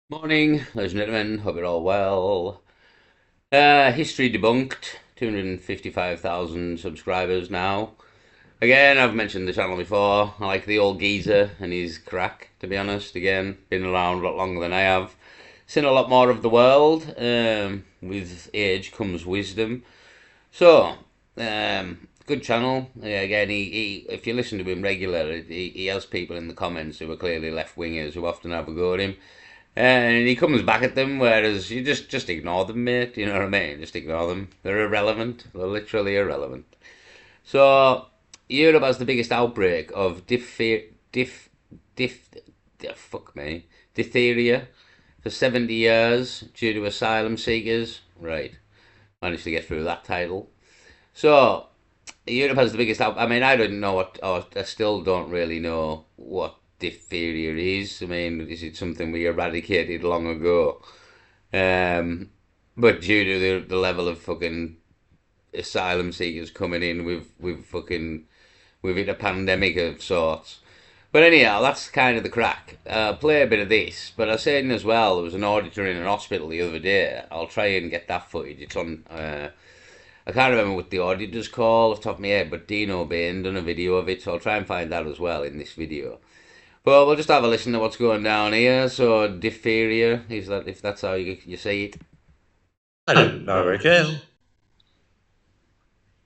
Morning, ladies and gentlemen. Hope you're all well. History debunked. 255,000 subscribers now. Again, I've mentioned the channel before. I like the old geezer and his crack, to be honest. Again, been around a lot longer than I have. Seen a lot more of the world. With age comes wisdom. So, good channel. Yeah, again, if you listen to him regularly, he has people in the comments who are clearly left wingers who often have a go at him. And he comes back at them, whereas you just ignore them, mate. You know what I mean? Just ignore them. They're irrelevant. They're literally irrelevant. So Europe has the biggest outbreak of diph, fuck me, diphtheria for 70 years due to asylum seekers. Right, managed to get through that title. So Europe has the biggest out. I mean, I don't know what, or I still don't really know what diphtheria is. I mean, is it something we eradicated long ago? Um, but due to the level of fucking asylum seekers coming in, we've hit a pandemic of sorts. But anyhow, that's kind of the crack. Play a bit of this, but I was saying as well, there was an auditor in an hospital the other day. I'll try and get that footage. It's on. I can't remember what the auditor's called off the top of my head, but Dino Bain done a video of it, so I'll try and find that as well in this video. But we'll just have a listen to what's going down here. So diphtheria, is that if that's how you say it? Hello again.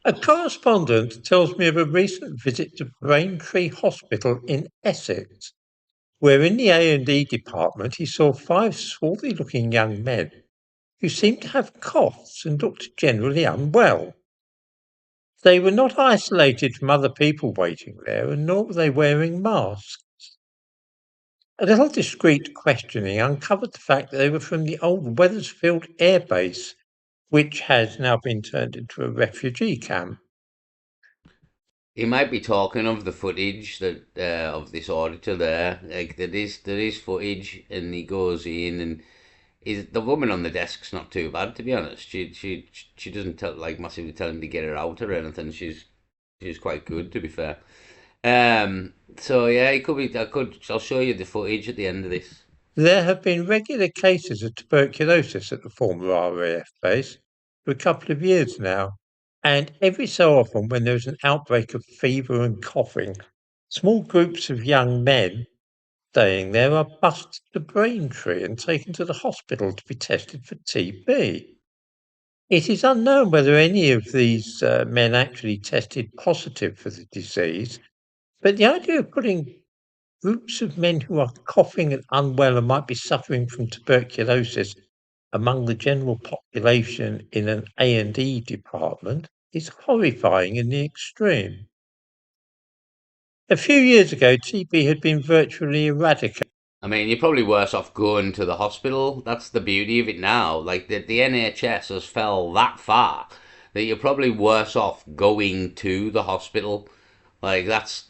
A correspondent tells me of a recent visit to Braintree Hospital in Essex, where in the A&E department he saw five swarthy-looking young men who seemed to have coughs and looked generally unwell. They were not isolated from other people waiting there, and nor were they wearing masks. A little discreet questioning uncovered the fact that they were from the old Wethersfield Air Base, which has now been turned into a refugee camp. He might be talking of the footage that of this auditor there. Like there is footage, and he goes in, and is the woman on the desk's not too bad, to be honest. She doesn't tell, like, massively tell him to get her out or anything. She's quite good, to be fair. So yeah, it could be. I'll show you the footage at the end of this. There have been regular cases of tuberculosis at the former RAF base for a couple of years now, and every so often, when there's an outbreak of fever and coughing, small groups of young men staying there are bused to Braintree and taken to the hospital to be tested for TB. It is unknown whether any of these men actually tested positive for the disease, but the idea of putting groups of men who are coughing and unwell and might be suffering from tuberculosis among the general population in an A&E department is horrifying in the extreme. A few years ago, TB had been virtually eradicated. I mean, you're probably worse off going to the hospital. That's the beauty of it now. Like the NHS has fell that far that you're probably worse off going to the hospital. Like that's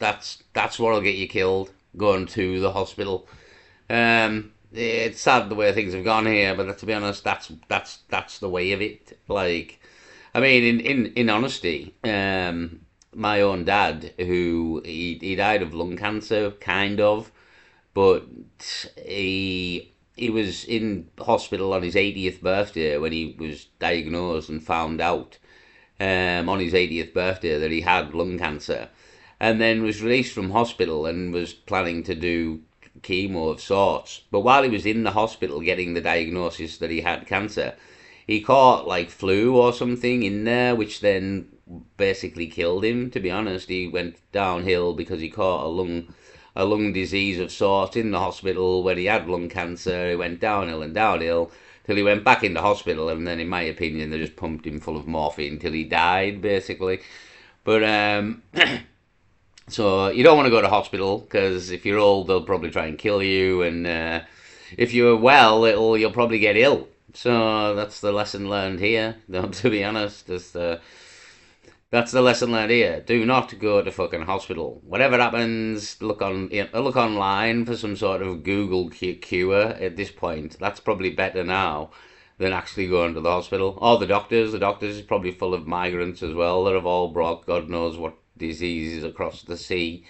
what'll get you killed. Going to the hospital. It's sad the way things have gone here, but to be honest, that's the way of it. Like, I mean, in honesty, my own dad, who he died of lung cancer, kind of, but he was in hospital on his 80th birthday when he was diagnosed and found out on his 80th birthday that he had lung cancer, and then was released from hospital and was planning to do chemo of sorts. But while he was in the hospital getting the diagnosis that he had cancer, he caught like flu or something in there, which then basically killed him. To be honest, he went downhill because he caught a lung disease of sorts in the hospital when he had lung cancer. He went downhill and downhill till he went back into hospital, and then, in my opinion, they just pumped him full of morphine till he died, basically. But so you don't want to go to hospital because if you're old, they'll probably try and kill you, and if you're well, you'll probably get ill. So that's the lesson learned here. To be honest, that's the lesson learned here. Do not go to fucking hospital. Whatever happens, look online for some sort of Google cure. At this point, that's probably better now than actually going to the hospital. Or the doctors. The doctors is probably full of migrants as well that have all brought God knows what diseases across the sea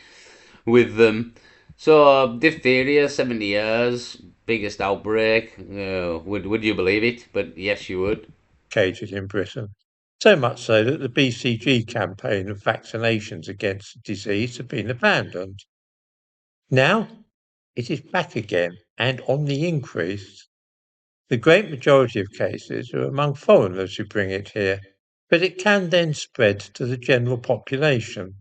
with them. So diphtheria, 70 years. biggest outbreak. Would you believe it? But yes, you would. Cages in Britain. So much so that the BCG campaign of vaccinations against the disease have been abandoned. Now it is back again and on the increase. The great majority of cases are among foreigners who bring it here, but it can then spread to the general population.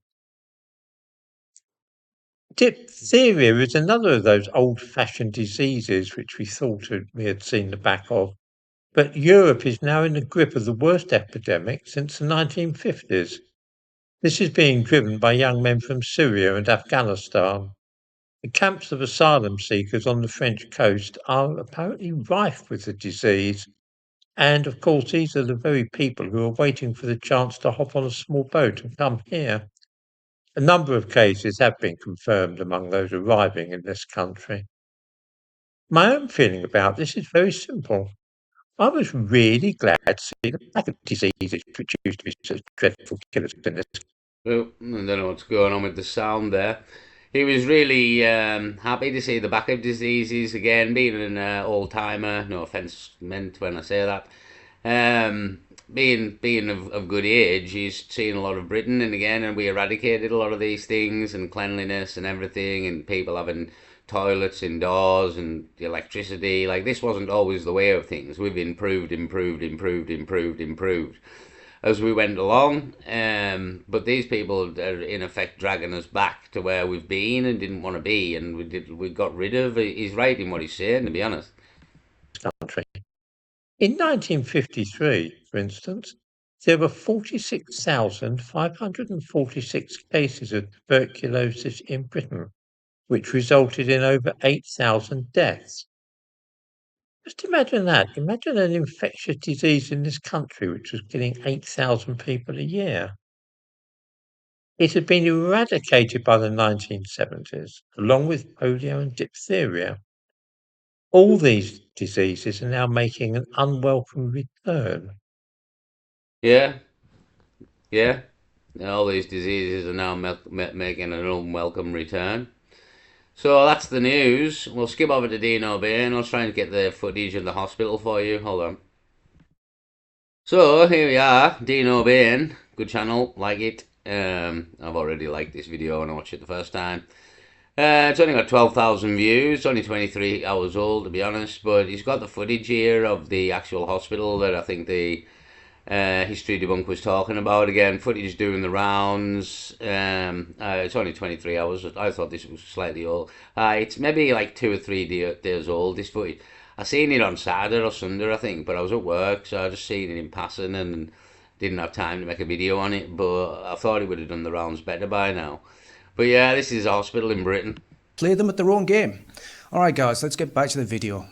Diphtheria is another of those old-fashioned diseases which we thought we had seen the back of, but Europe is now in the grip of the worst epidemic since the 1950s. This is being driven by young men from Syria and Afghanistan. The camps of asylum seekers on the French coast are apparently rife with the disease, and of course these are the very people who are waiting for the chance to hop on a small boat and come here. A number of cases have been confirmed among those arriving in this country. My own feeling about this is very simple. I was really glad to see the lack of diseases which used to be such dreadful killers in this. Oh, I don't know what's going on with the sound there. He was really happy to see the back of diseases again, being an old timer. No offence meant when I say that. Being of good age, he's seen a lot of Britain, and we eradicated a lot of these things, and cleanliness and everything, and people having toilets indoors and the electricity. Like, this wasn't always the way of things. We've improved as we went along. But these people are in effect dragging us back to where we've been and didn't want to be, and we got rid of. He's right in what he's saying, to be honest. Country. In 1953, for instance, there were 46,546 cases of tuberculosis in Britain, which resulted in over 8,000 deaths. Just imagine that. Imagine an infectious disease in this country which was killing 8,000 people a year. It had been eradicated by the 1970s, along with polio and diphtheria. All these diseases are now making an unwelcome return. Yeah, yeah. All these diseases are now making an unwelcome return. So that's the news. We'll skip over to Dino Bain. I'll try and get the footage of the hospital for you. Hold on. So here we are, Dino Bain. Good channel, like it. I've already liked this video when I watched it the first time. It's only got 12,000 views. It's only 23 hours old, to be honest. But he's got the footage here of the actual hospital that I think the History Debunk was talking about. Again, footage doing the rounds. It's only 23 hours. I thought this was slightly old. It's maybe like 2 or 3 days old, this footage. I seen it on Saturday or Sunday, I think, but I was at work, so I just seen it in passing and didn't have time to make a video on it. But I thought it would have done the rounds better by now. But yeah, this is a hospital in Britain. Play them at their own game. Alright guys, let's get back to the video.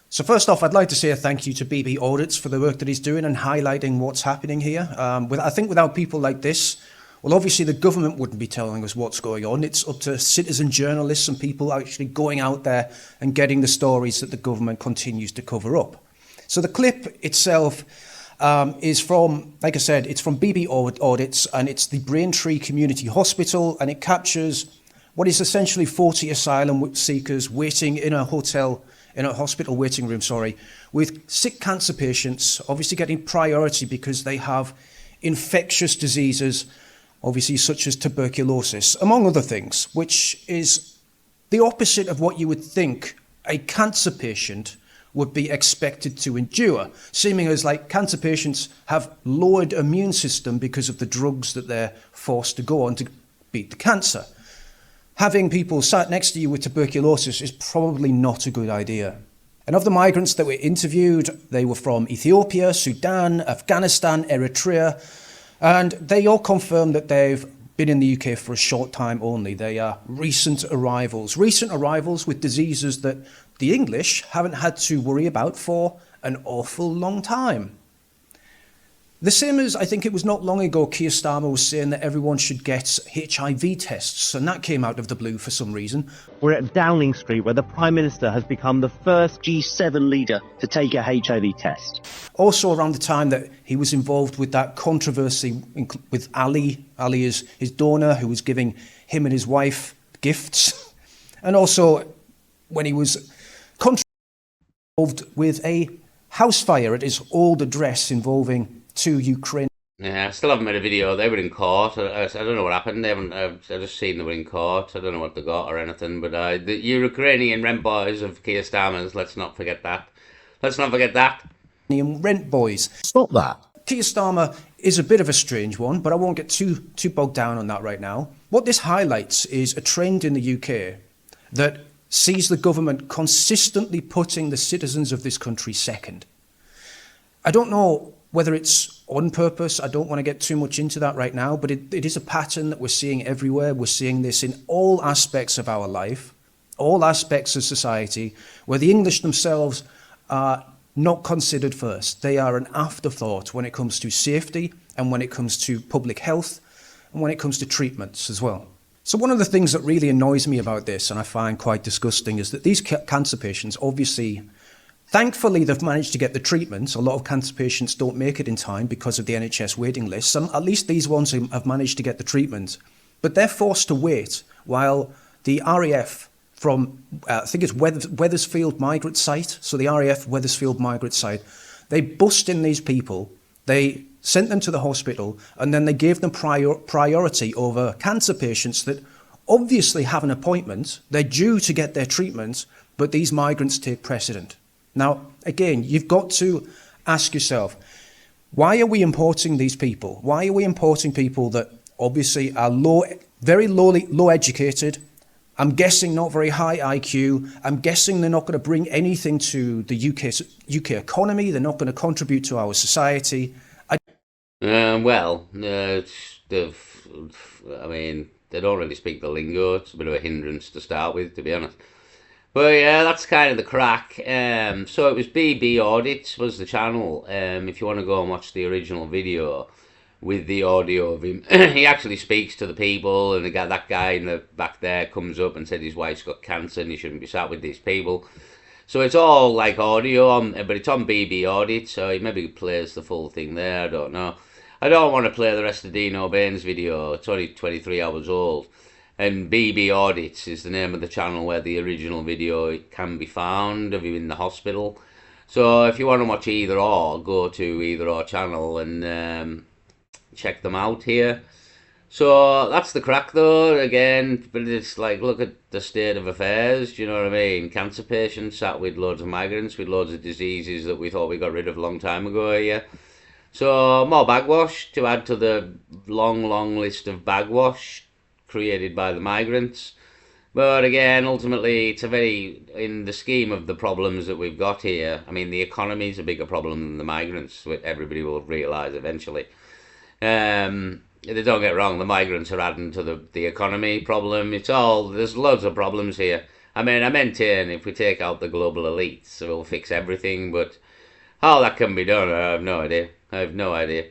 So first off, I'd like to say a thank you to BB Audits for the work that he's doing and highlighting what's happening here. I think without people like this, well, obviously the government wouldn't be telling us what's going on. It's up to citizen journalists and people actually going out there and getting the stories that the government continues to cover up. So the clip itself is from, like I said, it's from BB Audits, and it's the Braintree Community Hospital, and it captures what is essentially 40 asylum seekers waiting in a hospital waiting room, with sick cancer patients, obviously getting priority because they have infectious diseases, obviously such as tuberculosis, among other things, which is the opposite of what you would think a cancer patient would be expected to endure, seeming as like cancer patients have lowered immune system because of the drugs that they're forced to go on to beat the cancer. Having people sat next to you with tuberculosis is probably not a good idea. And of the migrants that were interviewed, they were from Ethiopia, Sudan, Afghanistan, Eritrea, and they all confirmed that they've been in the UK for a short time only. They are recent arrivals with diseases that the English haven't had to worry about for an awful long time. The same as, I think it was not long ago, Keir Starmer was saying that everyone should get HIV tests, and that came out of the blue for some reason. We're at Downing Street, where the Prime Minister has become the first G7 leader to take a HIV test. Also around the time that he was involved with that controversy with Ali. Ali is his donor, who was giving him and his wife gifts. And also when he was involved with a house fire at his old address involving 2 Ukrainian. Yeah, I still haven't made a video. They were in court. I don't know what happened. They haven't. I've just seen they were in court. I don't know what they got or anything. But the Ukrainian rent boys of Keir Starmer's. Let's not forget that. Let's not forget that. Rent boys. Stop that. Keir Starmer is a bit of a strange one, but I won't get too bogged down on that right now. What this highlights is a trend in the UK that sees the government consistently putting the citizens of this country second. I don't know whether it's on purpose. I don't want to get too much into that right now, but it is a pattern that we're seeing everywhere. We're seeing this in all aspects of our life, all aspects of society, where the English themselves are not considered first. They are an afterthought when it comes to safety and when it comes to public health and when it comes to treatments as well. So one of the things that really annoys me about this, and I find quite disgusting, is that these cancer patients, obviously, thankfully they've managed to get the treatment. A lot of cancer patients don't make it in time because of the NHS waiting list. At least these ones have managed to get the treatment. But they're forced to wait while the RAF from, I think it's Wethersfield migrant site, so the RAF Wethersfield migrant site, they bussed in these people, they sent them to the hospital, and then they gave them priority over cancer patients that obviously have an appointment, they're due to get their treatment, but these migrants take precedent. Now, again, you've got to ask yourself, why are we importing these people? Why are we importing people that obviously are very low educated? I'm guessing not very high IQ. I'm guessing they're not going to bring anything to the UK economy. They're not going to contribute to our society. Well, I mean, they don't really speak the lingo. It's a bit of a hindrance to start with, to be honest. But yeah, that's kind of the crack. So it was BB Audits was the channel. If you want to go and watch the original video with the audio of him, he actually speaks to the people, and that guy in the back there comes up and said his wife's got cancer and he shouldn't be sat with these people. So it's all like audio, but it's on BB Audit, so he maybe plays the full thing there, I don't know. I don't want to play the rest of Dino Bain's video, it's only 23 hours old. And BB Audits is the name of the channel where the original video can be found of him in the hospital. So if you want to watch either or, go to either or channel and check them out here. So that's the crack though, again, but it's like, look at the state of affairs, do you know what I mean? Cancer patients sat with loads of migrants with loads of diseases that we thought we got rid of a long time ago here. So more bagwash to add to the long list of bagwash created by the migrants. But again, ultimately, it's in the scheme of the problems that we've got here, I mean, the economy is a bigger problem than the migrants, which everybody will realise eventually. Don't get wrong, the migrants are adding to the economy problem. There's loads of problems here. I mean, I maintain if we take out the global elites, we'll fix everything, but how that can be done, I have no idea.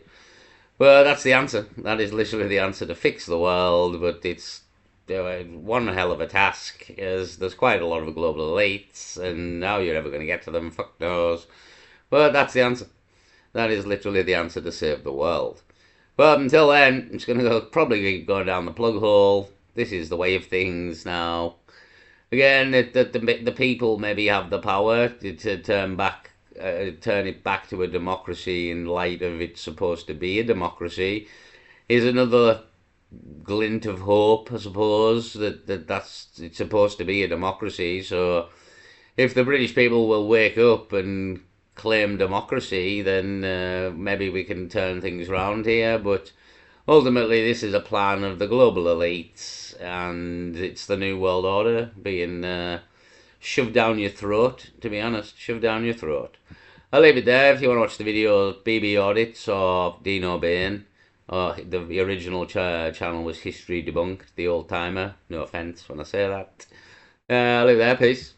Well, that's the answer. That is literally the answer, to fix the world, but it's one hell of a task, as there's quite a lot of global elites, and how you're ever going to get to them, fuck knows. But that's the answer. That is literally the answer to save the world. But until then, it's going to probably go down the plug hole. This is the way of things now. Again, the people maybe have the power to turn it back to a democracy in light of it's supposed to be a democracy. Is another glint of hope, I suppose, it's supposed to be a democracy. So if the British people will wake up and claim democracy, then maybe we can turn things around here. But ultimately, this is a plan of the global elites, and it's the new world order being shoved down your throat, to be honest, shoved down your throat. I'll leave it there. If you want to watch the video, BB Audits or Dino Bain, or the original channel was History Debunked, the old timer. No offence when I say that. I'll leave it there. Peace.